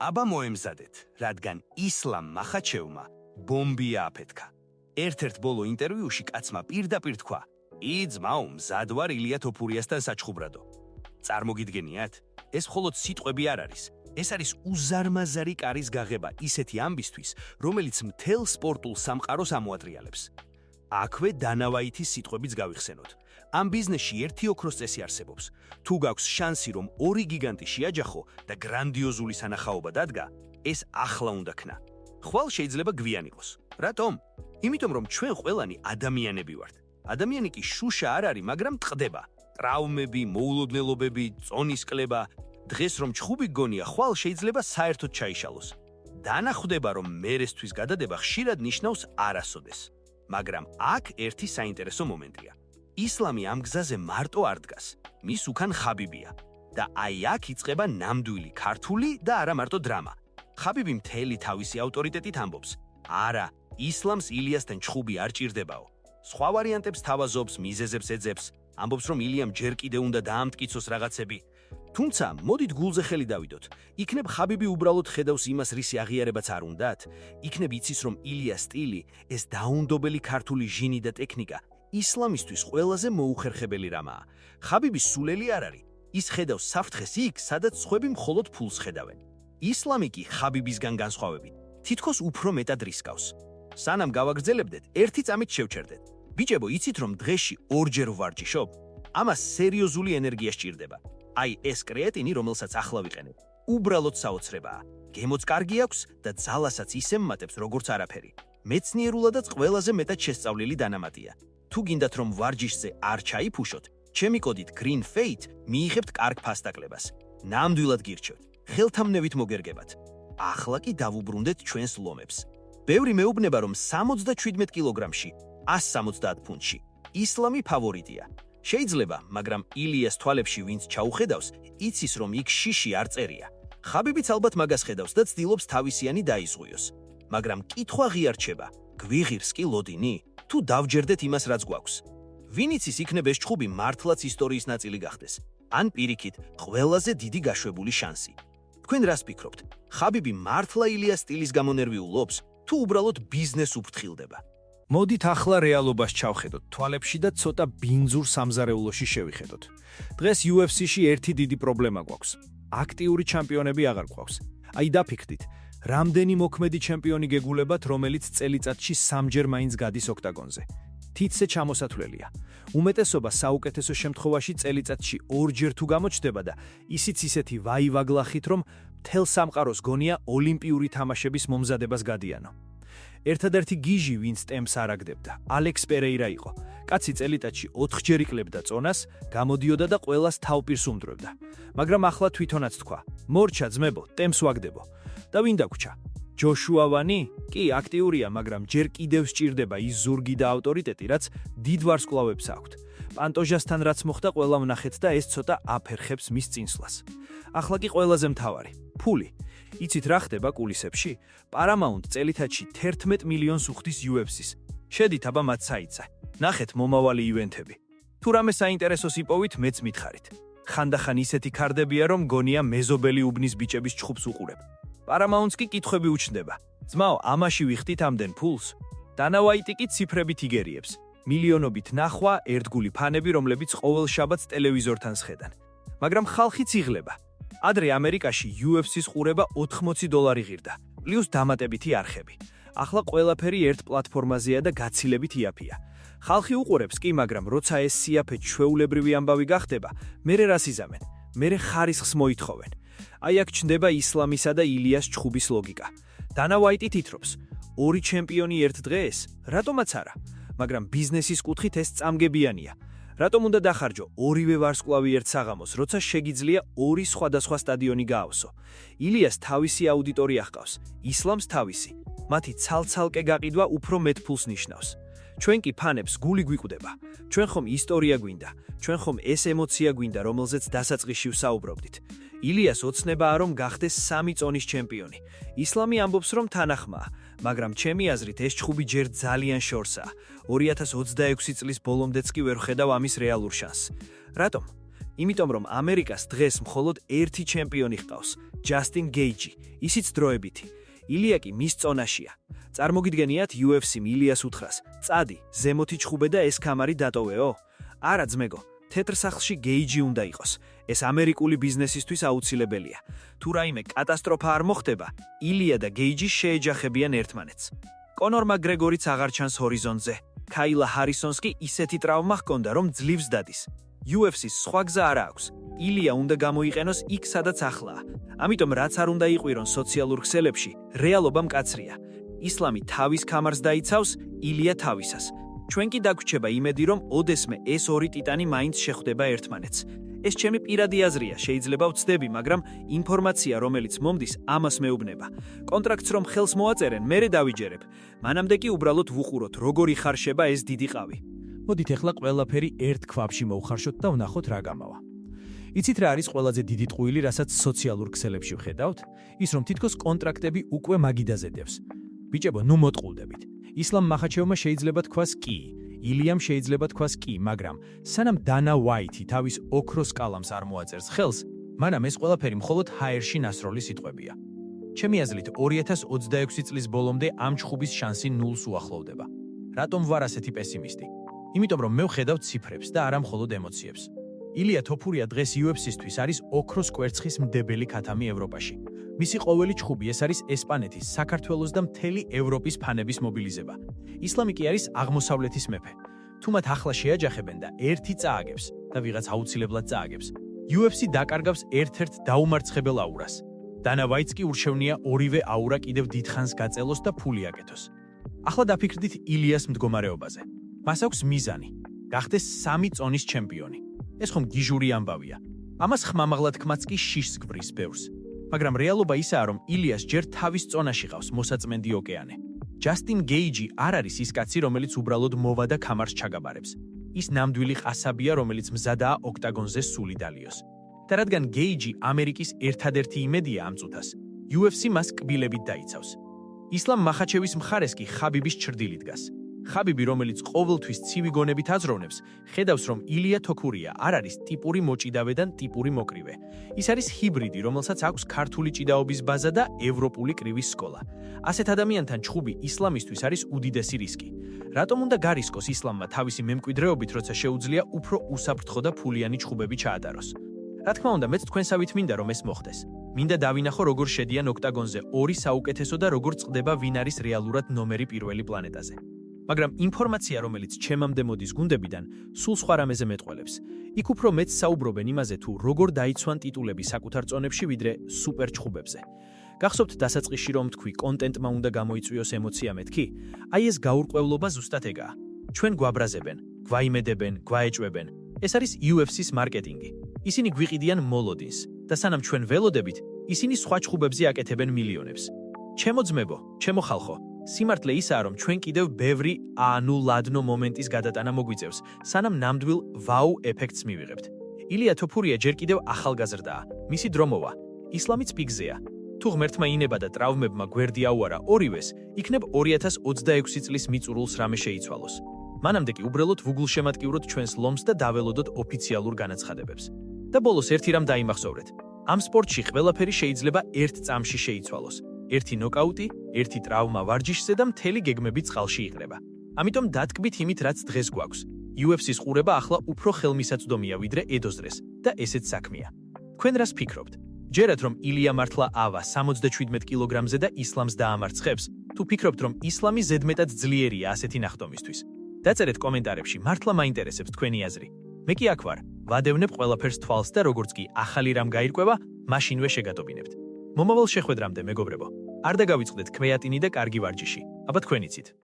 აბა მოემზადეთ, რადგან ისლამ მახაჩევმა ბომბი ააფეთქა. ერთ-ერთ ბოლო ინტერვიუში კაცმა პირდაპირ თქვა: "ძმაო, მზად ვარ ილია თოფურიასთან საჩხუბრადო." წარმოგიდგენიათ? ეს მხოლოდ სიტყვები არ არის. ეს არის უზარმაზარი კარის გაღება ისეთი ამბისთვის, რომელიც მთელ სპორტულ სამყაროს ამოატრიალებს. აქვე დანავაითის სიტყვებიც გავიხსენოთ. ამ ბიზნესში ერთი ოქროს წესი არსებობს. თუ გაქვს შანსი, რომ ორი გიგანტი შეაჯახო და გრანდიოზული სანახაობა დადგა, ეს ახლა უნდა ქნა. ხვალ შეიძლება გვიან იყოს. რატომ? იმიტომ რომ ჩვენ ყველანი ადამიანები ვართ. ადამიანი კი შუშა არ არის, მაგრამ ტყდება. ტრავმები, მოულოდნელობები, წონის კლება. დღეს რომ ჩხუბი გონია, ხვალ შეიძლება საერთოდ ჩაიშალოს. დანახვდება, რომ მერესთვის გადადება ხშირად ნიშნავს არასოდეს. მაგრამ აქ ერთი საინტერესო მომენტია. ისლამი ამ გზაზე მარტო არ დგას. მის უკან ხაბიბია. და აი აქ იწყება ნამდვილი ქართული და არა მარტო დრამა. ხაბიბი მთელი თავისი ავტორიტეტით ამბობს: "არა, ისლამს ილიასთან ჩხუბი არ ჭირდებაო." სხვა ვარიანტებს თავაზობს, მიზეზებს ეძებს, ამბობს, რომ ილიამ ჯერ კიდე უნდა დაამტკიცოს რაღაცები. თუმცა, მოდით გულზე ხელი დავიდოთ. იქნებ ხაბიბი უბრალოდ ხედავს იმას, რისი აღიარებაც არ უნდათ? იქნებ იცის, რომ ილიას სტილი, ეს დაუნდობელი ქართული ჟინი და ტექნიკა ისლამისთვის ყველაზე მოუხერხებელი რამაა. ხაბიბის სულელი არ არის. ის ხედავს საფრთხეს იქ, სადაც სხვები მხოლოდ ფულს ხედავენ. ისლამი კი ხაბიბისგან განსხვავებით, თითქოს უფრო მეტად რისკავს. სანამ გავაგრძელებდეთ, ერთი წამით შევჩერდეთ. ბიჭებო, იცით რომ დღეში ორჯერ ვარჯიშობ? ამას სერიოზული ენერგია სჭირდება. აი ეს კრეატინი, რომელსაც ახლა ვიყენებ, უბრალოდ საოცრებაა. გემოც კარგი აქვს და ძალასაც ისე მმატებს, როგორც არაფერი. მეცნიერულადაც ყველაზე მეტად შესწავლილი დანამატია. თუ გინდათ რომ ვარჯიშზე არ ჩაიფუშოთ, ჩემი კოდით GREENFATE მიიღებთ კარგ ფასდაკლებას. ნამდვილად გირჩევთ. ხელთამნევით მოგერგებათ. ახლა კი დავუბრუნდეთ ჩვენს ლომებს. ბევრი მეუბნება, რომ 77 კილოგრამში, 170 ფუნტში ისლამი ფავორიტია. შეიძლება, მაგრამ ილიას თვალებში ვინც ჩაუხედავს, იცის რომ იქ შიში არ წერია. ხაბიბიც ალბათ მაგას ხედავს და ცდილობს თავისიანი დაიზღუიოს. მაგრამ კითხვა ღიარჩება, გვიღირს კი ლოდინი? თუ დავჯერდეთ იმას, რაც გვაქვს. ვინ იცის, იქნებ ეს ჩხუბი მართლაც ისტორიის ნაწილი გახდეს. ან პირიქით, ყველაზე დიდი გაშვებული შანსი. თქვენ რას ფიქრობთ? ხაბიბი მართლა ილიას სტილის გამო ნერვიულობს, თუ უბრალოდ ბიზნეს უფრთხილდება? მოდით ახლა რეალობას ჩავხედოთ თვალებში და ცოტა ბინძურ სამზარეულოში შევიხედოთ. დღეს UFC-ში ერთი დიდი პრობლემა გვაქვს. აქტიური ჩემპიონები აღარ გვაქვს. აი დაფიქრდით, რამდენი მოქმედი ჩემპიონი გეგულებათ, რომელიც წელიწადში 3-ჯერ მაინც გადის ოქტაგონზე. თითზე ჩამოსათვლელია. უმეტესობა საუკეთესო შემთხვევაში წელიწადში 2-ჯერ თუ გამოჩნდება და ისიც ისეთი ვაივაგლახით, რომ მთელ სამყაროს გონია ოლიმპიური თამაშების მომზადებას გადიანო. ერთადერთი გიჟი, ვინც ტემპს არ აგდებდა, ალექს პერეირა იყო. კაცი წელიწადში 4-ჯერ იკლებდა წონას, გამოდიოდა და ყველას თავპირს უმდროებდა. მაგრამ ახლა თვითონაც თქვა: "მორჩა ძმებო, ტემპს ვაგდებო." და ვინ დაგვრჩა? ჯოშუა ვანი? კი, აქტიურია, მაგრამ ჯერ კიდევ სჭირდება ის ზურგი და ავტორიტეტი, რაც დიდ ვარსკვლავებს აქვთ. პანტოჟასთან რაც მოხდა, ყველა ვნახეთ და ეს ცოტა აფერხებს მის წინსვლას. ახლა კი ყველაზე მთავარი, ფული. იცით რა ხდება კულისებში? Paramount წელიწადში 11 მილიონს უხდის UFC-ს. შედით აბა მათ საიტზე. ნახეთ მომავალი ივენთები. თუ რამე საინტერესოს იპოვით, მეც მითხარით. ხანდახან ისეთი ქარდებია, რომ გონია მეზობელი უბნის ბიჭების ჩხუბს უყურებ. Paramount-ს კი კითხვები უჩნდება. ძმაო, ამაში ვიხდით ამდენ ფულს? დანავაიტი კი ციფრებით იგერიებს. მილიონობით ნახვა, ერთგული ფანები, რომლებიც ყოველ შაბათს ტელევიზორთან სხედან. მაგრამ ხალხიც იღლება. ადრე ამერიკაში UFC-ს ყურება $80 ღირდა, პლუს დამატებითი არხები. ახლა ყველაფერი ერთ პლატფორმაზეა და გაცილებით იაფია. ხალხი უყურებს კი, მაგრამ როცა ეს სიაფე ჩვეულებრივი ამბავი გახდება, მერე რას იზამენ? მერე ხარისხს მოითხოვენ. აი აქ ჩნდება ისლამისა და ილიას ჩხუბის ლოგიკა. დანა ვაიტი თითრობს: ორი ჩემპიონი ერთ დღეს? რატომაც არა? მაგრამ ბიზნესის კუთხით ეს წამგებიანია. რატომ უნდა დახარჯო ორივე ვარსკვლავი ერთ საღამოს, როცა შეგიძლია ორი სხვადასხვა სტადიონი გაავსო? ილიას თავისი აუდიტორია ჰყავს, ისლამს თავისი. მათი ცალ-ცალკე გაყიდვა უფრო მეტ ფულს ნიშნავს. ჩვენ კი ფანებს გული გვიკვდება. ჩვენ ხომ ისტორია გვინდა, ჩვენ ხომ ეს ემოცია გვინდა, რომელზეც დასაწყისში ვსაუბრობდით. ილიას ოცნებაა, რომ გახდეს 3 წონის ჩემპიონი. ისლამი ამბობს, რომ თანახმაა, მაგრამ ჩემი აზრით ეს ჩხუბი ჯერ ძალიან შორსაა. 2026 წლის ბოლომდეც კი ვერ ხედავ ამის რეალურ შანსს. რატომ? იმიტომ რომ ამერიკას დღეს მხოლოდ ერთი ჩემპიონი ჰყავს, ჯასტინ გეიჯი, ისიც დროებითი. ილია კი მის წონაშია. წარმოგიდგენიათ UFC-მ ილიას უთხრას: "წადი, ზემოთი ჩხუბე და ეს კამარი დატოვეო?" არა ძმეგო, თეთრ სახლში გეიჯი უნდა იყოს. ეს ამერიკული ბიზნესისთვის აუცილებელია. თუ რაიმე კატასტროფა არ მოხდება, ილია და გეიჯი შეეჯახებიან ერთმანეთს. კონორ მაკგრეგორიც აღარ ჩანს ჰორიზონტზე. ქაილა ჰარისონს კი ისეთი ტრავმა ჰქონდა, რომ ძლივს დადის. UFC-ს სხვა გზა არ აქვს. ილია უნდა გამოიყენოს იქ, სადაც ახლაა. ამიტომ რაც არ უნდა იყვირონ სოციალურ ქსელებში, რეალობა მკაცრია. ისლამი თავის კამარს დაიცავს, ილია თავისას. ჩვენ კი დაგვრჩება იმედი, რომ ოდესმე ეს ორი ტიტანი მაინც შეხვდება ერთმანეთს. ეს ჩემი პირადი აზრია, შეიძლება ვცდები, მაგრამ ინფორმაცია, რომელიც მომდის, ამას მეუბნება. კონტრაქტს რომ ხელს მოაწერენ, მერე დავიჯერებ. მანამდე კი უბრალოდ ვუყუროთ, როგორ იხარშება ეს დიდი ყავი. მოდით ახლა ყველაფერი ერთ ქვაბში მოვხარშოთ და ვნახოთ რა გამავა. იცით რა არის ყველაზე დიდი ტყუილი, რასაც სოციალურ ქსელებში ვხედავთ? ის რომ თითქოს კონტრაქტები უკვე მაგიდაზე დევს. ბიჭებო, ნუ მოტყულდებით. ისლამ მახაჩევმა შეიძლება თქვას კი, ილიამ შეიძლება თქვას კი, მაგრამ სანამ დანა ვაითი თავის ოქროს კალამს არ მოაწერს ხელს, მანამ ეს ყველაფერი მხოლოდ ჰაერში ნასროლი სიტყვებია. ჩემი აზრით 2026 წლის ბოლომდე ამ ჩხუბის შანსი ნულს უახლოვდება. რატომ ვარ ასეთი პესიმისტი? იმიტომ რომ მე ვხედავ ციფრებს და არა მხოლოდ ემოციებს. ილია თოფურია დღეს UFC-სთვის არის ოქროს კვერცხის მდებელი ქათამი ევროპაში. მისი ყოველი ჩხუბი ეს არის ესპანეთის, საქართველოს და მთელი ევროპის ფანების მობილიზება. ისლამი კი არის აღმოსავლეთის მეფე. თუ მათ ახლა შეაჯახებენ და ერთი წააგებს და ვიღაც აუცილებლად წააგებს, UFC დაკარგავს ერთ-ერთ დაუმარცხებელ აურას. დანა ვაიტს კი ურჩევნია ორივე აურა კიდევ დიდხანს გაწელოს და ფული აკეთოს. ახლა დაფიქრდით ილიას მდგომარეობაზე. მას აქვს მიზანი, გახდეს 3 წონის ჩემპიონი. ეს ხომ გიჟური ამბავია. ამას ხმამაღლა თქმაც კი შიშს გვრის ბევრს. მაგრამ რეალობა ისაა, რომ ილიას ჯერ თავის წონაში ყავს მოსაწმენდი ოკეანე. ჯასტინ გეიჯი არ არის ის კაცი, რომელიც უბრალოდ მოვა და კამარს ჩაგაბარებს. ის ნამდვილი ყასაბია, რომელიც მზადაა ოქტაგონზე სული დალიოს. და რადგან გეიჯი ამერიკის ერთადერთი იმედია ამ წუთას, UFC მას კბილებით დაიცავს. ისლამ მახაჩევის მხარეს კი ხაბიბის ჩრდილი დგას. ხაბიბი, რომელიც ყოველთვის ცივი გონებით აზროვნებს, ხედავს, რომ ილია თოქურია არ არის ტიპური მოჭიდავე და ტიპური მოკრივე. ის არის ჰიბრიდი, რომელსაც აქვს ქართული ჭიდაობის ბაზა და ევროპული კრივის სკოლა. ასეთ ადამიანთან ჩხუბი ისლამისთვის არის უდიდესი რისკი. რატომ უნდა გარისკოს ისლამმა თავისი მემკვიდრეობით, როცა შეუძლია უფრო უსაფრთხო და ფულიანი ჩხუბები ჩაატაროს? რა თქმა უნდა, მეც თქვენსავით მინდა რომ ეს მოხდეს. მინდა დავინახო, როგორ შედიან ოქტაგონზე ორი საუკეთესო და როგორ წყდება ვინ არის რეალურად ნომერი პირველი პლანეტაზე. მაგრამ ინფორმაცია, რომელიც ჩემამდე მოდის გუნდებიდან, სულ სხვა რამეზე მეტყველებს. იქ უფრო მეც საუბრობენ იმაზე, თუ როგორ დაიცვან ტიტულები საკუთარ წონებში, ვიდრე სუპერ ჩხუბებზე. გახსოვთ დასაწყისში რომ თქვი, კონტენტმა უნდა გამოიწვიოს ემოცია მეთქი? აი ეს გაურკვევლობა ზუსტად ეგაა. ჩვენ გვაბრაზებენ, გვაიმედებენ, გვაეჭვებენ. ეს არის UFC-ს მარკეტინგი. ისინი გვიყიდიან მოლოდინს და სანამ ჩვენ ველოდებით, ისინი სხვა ჩხუბებზე აკეთებენ მილიონებს. ჩემო ძმებო, ჩემო ხალხო, სიმართლე ისაა, რომ ჩვენ კიდევ ბევრი ლადნო მომენტის გადატანა მოგვიწევს, სანამ ნამდვილ ვაუ ეფექტს მივიღებთ. ილია თოფურია ჯერ კიდევ ახალგაზრდაა, მისი დრო მოვა. ისლამიც პიკზეა. თუ ღმერთმა ინება და ტრავმებმა გვერდი აუარა ორივეს, იქნებ 2026 წლის მიწურულს რამე შეიცვალოს. მანამდე კი უბრალოდ ვუგულშემატკივროთ ჩვენს ლომს და დაველოდოთ ოფიციალურ განაცხადებებს. და ბოლოს ერთი რამ დაიმახსოვრეთ. ამ სპორტში ყველაფერი შეიძლება ერთ წამში შეიცვალოს. ერთი ნოკაუტი, ერთი ტრავმა ვარჯიშზე და მთელი გეგმები წყალში იყრება. ამიტომ დათკბით იმით, რაც დღეს გვაქვს. UFC-ს ყურება ახლა უფრო ხელმისაწვდომია ვიდრე ედოს დღეს და ესეც საქმეა. თქვენ რას ფიქრობთ? ჯერათ რომ ილია მართლა ავა 77 კილოგრამზე და ისლამს დაამარცხებს? თუ ფიქრობთ რომ ისლამი ზედმეტად ძლიერია ასეთი ნახტომისთვის? დაწერეთ კომენტარებში, მართლა მაინტერესებს თქვენი აზრი. მე კი აქ ვარ, ვადევნებ ყველაფერს თვალს და როგორც კი ახალი რამ გაირკვევა, მაშინვე შეგატობინებთ. მომავალ შეხვედრამდე მეგობრებო, არ დაგავიწყდეთ ქმეატინი და კარგი ვარჯიში. აბა თქვენ იცით.